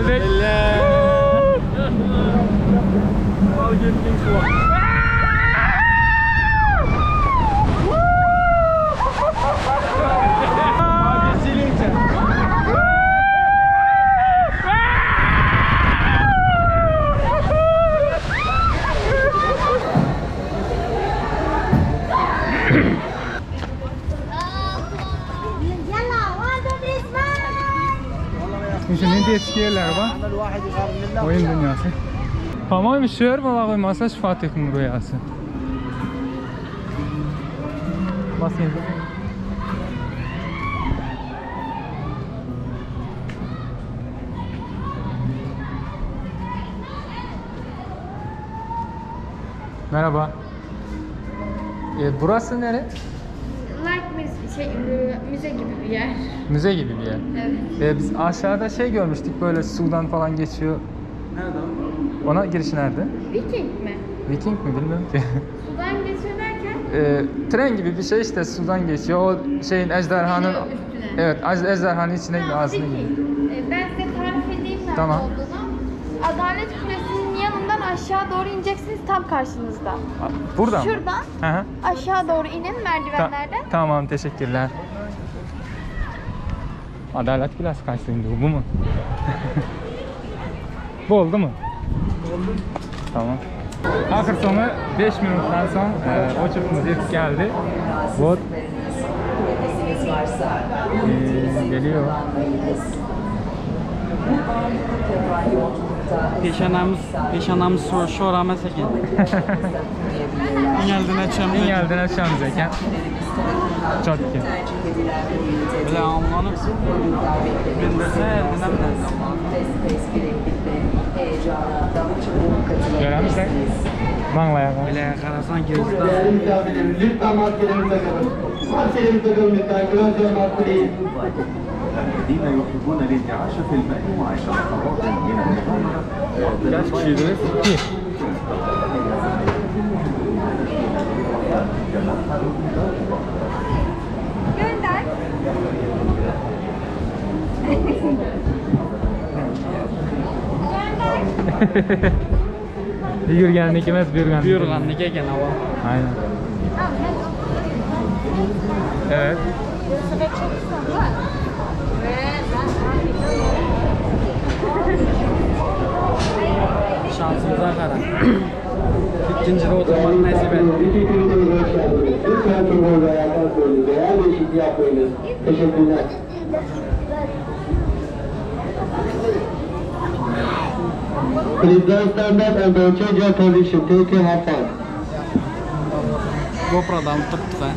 geldik. Al gittin şu an. Şunun da eski yerler var. Oyun dünyası. Tamam, şehir bala koymasa şu Fatih'in rüyası. Basayım. Merhaba. Burası nere? Müze gibi bir yer. Müze gibi bir yer. Evet. Biz aşağıda şey görmüştük, böyle sudan falan geçiyor. Nerede? Ona giriş nerede? Viking mi? Viking mi bilmiyorum ki. Sudan geçiyor derken? Tren gibi bir şey işte, sudan geçiyor. O şeyin ejderhanın... Üstüne. Evet, ejderhanın içine gidiyor, ağzına Viking. gidiyor. Ben size tarif edeyim nerede Tamam. olduğunu. Adalet Kulesi'nin yanından aşağı doğru ineceksiniz, tam karşınızda. Buradan mı? Şuradan Hı hı. aşağı doğru inin merdivenlerden. Tamam, teşekkürler. Adalet Kulesi kaçtıydı, bu mu? Bu oldu mu? Oldu. Tamam. Ahir sonu 5 minuttan sonra uçuşumuz yetip geldi. Bot geliyor. Peşanamız şorama sekin. İngeldin açacağımız eken. Çok ki. Bile anlanıp ben de sevdim. Göremezsek Manlaya kalın. Bile karasan gözden. Değerli misafirlerimiz, lütfen maskelerinize kalın. Maskelerinize kalın lütfen, gözler maske değil. الذين يحبون الانتعاش في الماء وعيش لحظات من Kaç kişiydiniz? 2. Gönder. Bir yürgenlik emez, bir yürgenlik. Buyurganlık eken hava. Aynen. Evet. Şansımıza kara. İkincide oturmak nasip etti. İki kulübemize hoş geldiniz. Lütfen turnuva veya kontrolü veya değişikliği yapmayınız. Teşekkürler. Please stand up and change your position. Take your have fun. GoPro'dan tuttuk ha.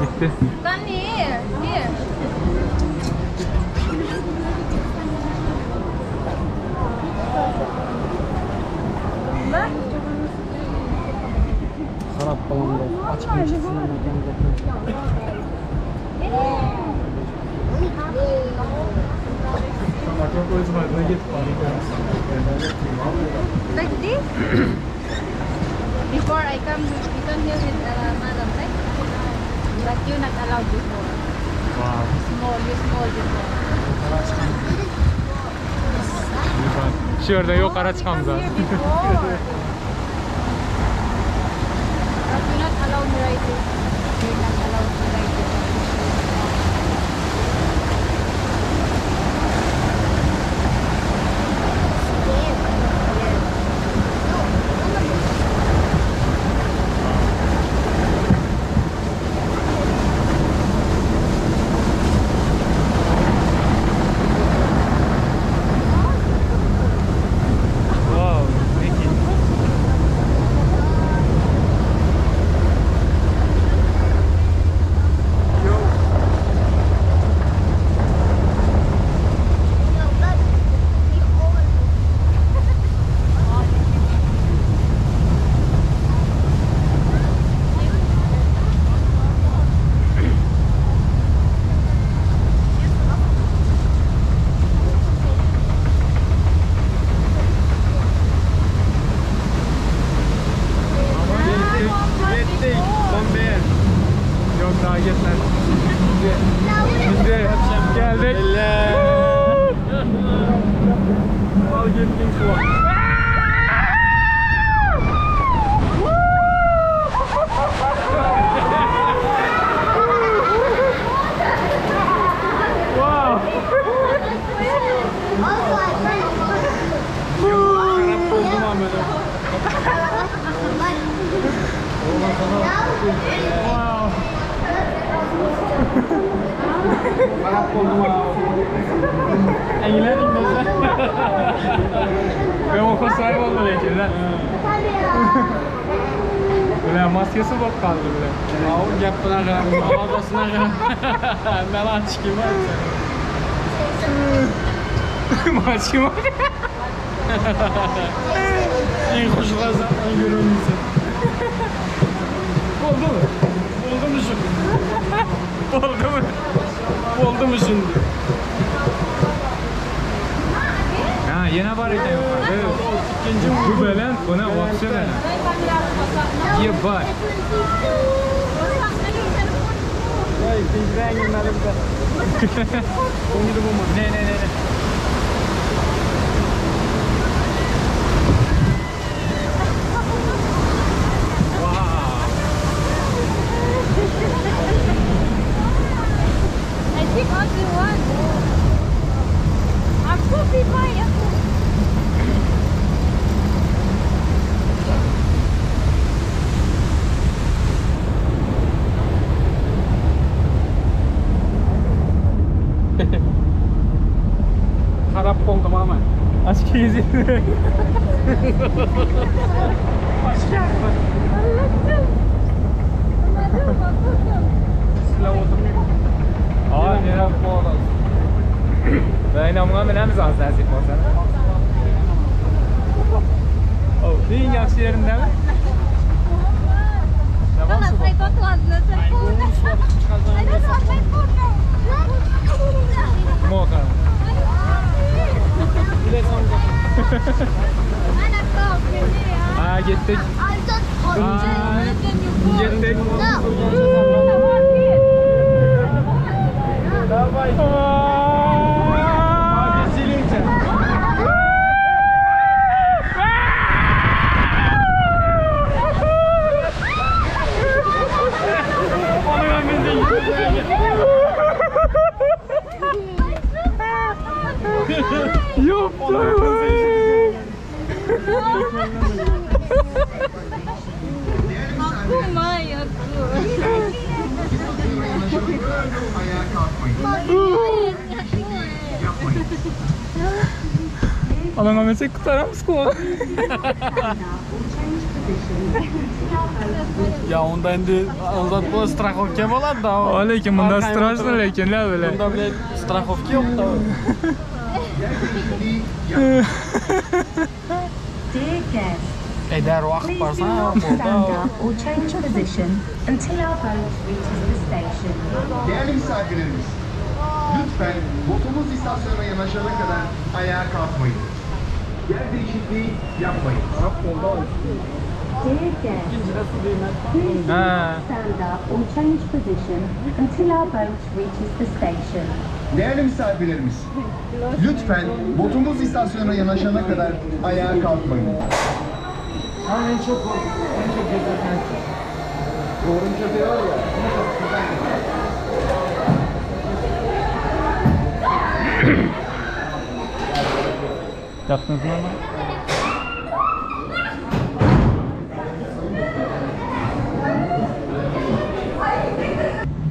Gitti. Ben niye? Bak. Harap balonda. Açık mı çıksın mekan Like this? Before I come here with Madam, right? But you're not allowed before. Wow. You're small before. Şurada yok, araç kamza. Come here before. But you're not allowed to ride it. You're not allowed to ride it. Wow, peki. Daha geçmez. Şimdi geldik. Al gittin su. Wow. Karap oldum Ahmet'e. Wow. Karap oldum abi. Eğlenin mesela. Ben o kasayı oldu belki lan. Böyle maskesi bak kaldı böyle. Ağır yaptığına kadar, ağzasına kadar. Melan çıkayım var Maçı var. En hoş gazaptan görünmüşsün. Oldu mu? Oldu mu şimdi? Oldu mu? Oldu mu şimdi? Ha yine var işte. Evet. İkinci mi? Bu böyle, bu ne? Vapşı böyle. İyi bak. Vay, ikinci rengin elimde. Onu da bulma. Ne. I think only one. Aku pipa ya. Karap oldum Ahmet. Aşk izi. Silah oturmuyor. Aa yine bu oldu. Ben inanmam ben az nasip olsa. Oh, neyin yaxşı yerinde mi? Kalau nak try kotor, nak try kotor. Ada sampai kotor. Moka. Bir de sandım. Mana kau kerja ya? Aa gittik. Gittik. Давай. Повеселимся. Yok. Aku mai aku. Ayağa kalkmayın. Alan Ahmet'e kurtarar mısın kolu? Ya onda endi bu страховка bo'ladi da. O lekin bunda strashno lekin la böyle. Bunda bile страховка yo'q da. Dear guests, Eder vaqt please do borsa not stand burada. up or change position until our boat reaches the station. Değerli misafirlerimiz, lütfen botumuz istasyona yanaşana kadar ayağa kalkmayın. Yer değişikliği yapmayın. Dear guests, please do Ha. not stand up or change position until our boat reaches the station. Değerli misafirlerimiz, lütfen botumuz istasyona yanaşana kadar ayağa kalkmayın. En çok gezerken. Doğru köpeği var ya. Yaptınız mı ama?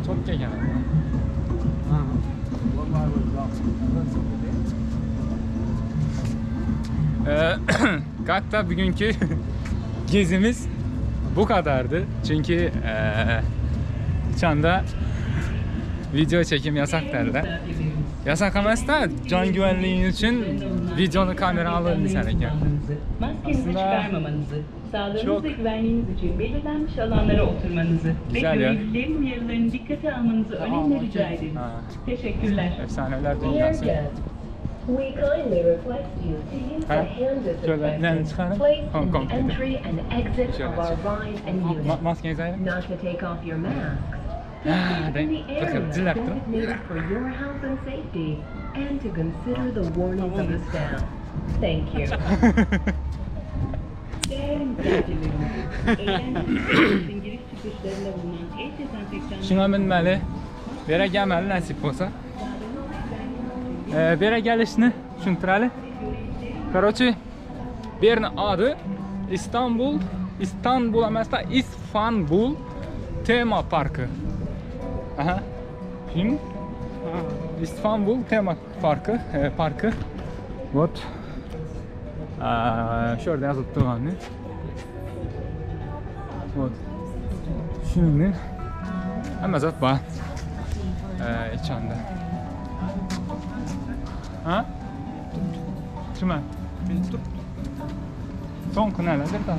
Çok keken. Hatta bugünkü gezimiz bu kadardı. Çünkü şu anda video çekim yasak derler. Yasak emas da can güvenliğiniz için videonu kamera alın sen eken. Maskenizi çıkarmamanızı, sağlığınız çok ve güvenliğiniz için belirlenmiş alanlara oturmanızı ve güzel ya. görevlilerin uyarılarını dikkate almanızı önemli rica ederiz. Ha. Teşekkürler. Efsaneler Dear dünyası. guests, we kindly request you to use the Ha? hand Şöyle ne disinfectant çıkarın? placed Hong in Kong the dedi. entry and exit Şöyle of our çık. ride and unit. Maskenizi ayrı. Not to take off your masks. in the area designated for your health and safety and to consider the warnings of the staff. Thank you. Değerli misafirlerimiz, eğlencenin giriş çıkışlarında bulunan el dezenfektan Şuna minməli, berə gəlməli nəsib olsa. Berə gəlişini düşündürəli. Короче, birinin adı İstanbul əməsdə İsfanbul Tema Parkı. Aha. Film? İstanbul Tema Parkı. Вот. Şurada yazıp durğanı. Вот. Şimdi ama zat var. İçəndə. Ha? Kimə? Son nələrdir daha?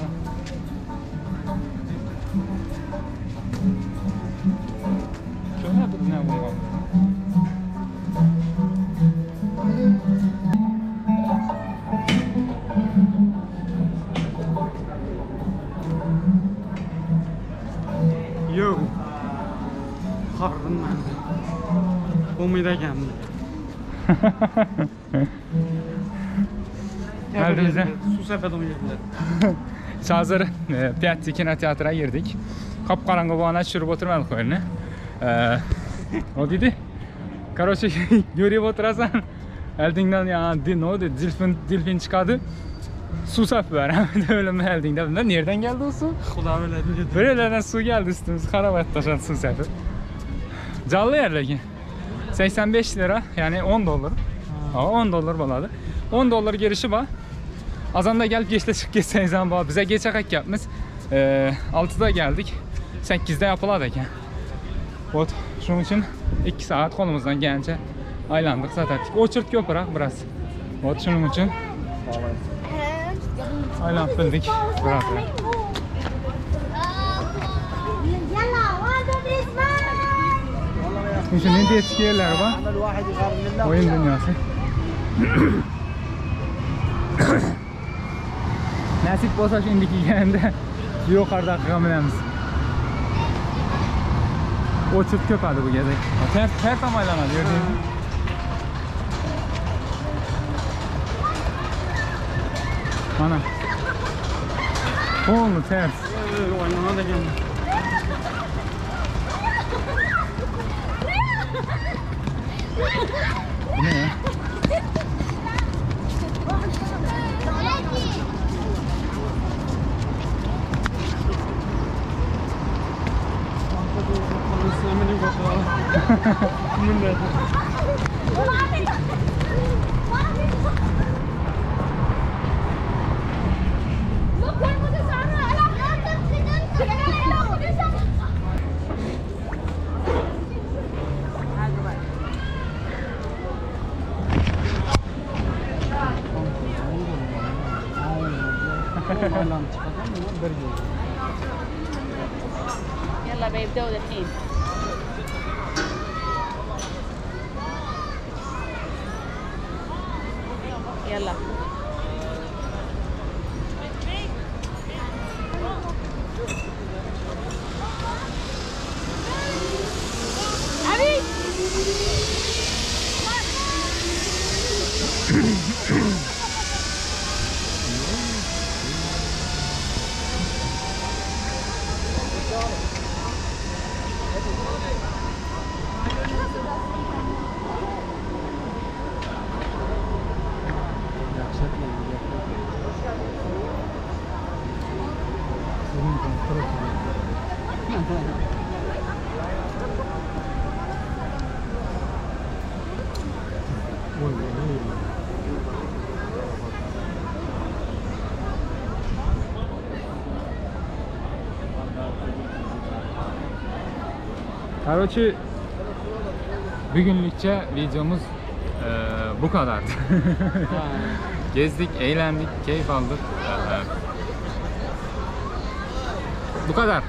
Şöyle bu ne bu? Yo. Qarın məndə. Umida gəldi. Əldimizdə Su səfədə oynayırlar. hazır Piatti kinoteatra girdik. Qapqaranğı bo'lana tushirib o'tirmadik qo'yilni. O dedi. Короче, görüp oturasan eldingden ya ne oldu? Dilfin çıkardı. Su saf var. Öyle mi eldingden? Bunlar nereden geldi o su? Xudo biladi. Böylelerden su geldi üstümüz. Karabat taşan su safı. Canlı yerleki. 85 lira yani 10 dolar. Ha, 10 dolar baladı. 10 dolar girişi var. Azanda gelip geçte çık geçseniz ama bize geç akak yapmış. 6'da geldik. 8'de yapıladık yani. Ot, şunun için 2 saat kolumuzdan gelince aylandık zaten. Oçurt köpürak biraz. Ot, şunun için aylandık biraz. Şimdi ne diye etkilerler var? Oyun dünyası. Nasip olsa şimdiki yerinde yukarıda kameramız. O çıt kök adı bu gezek. Her tamaylana gördüğünüz gibi. Ana. Oğlum ters. Oynana da geldi. Bu ne ya? يلا بيبدأوا الحين. يلا Короче, bugünlükçe videomuz bu kadardı. Gezdik, eğlendik, keyif aldık. Bu kadar.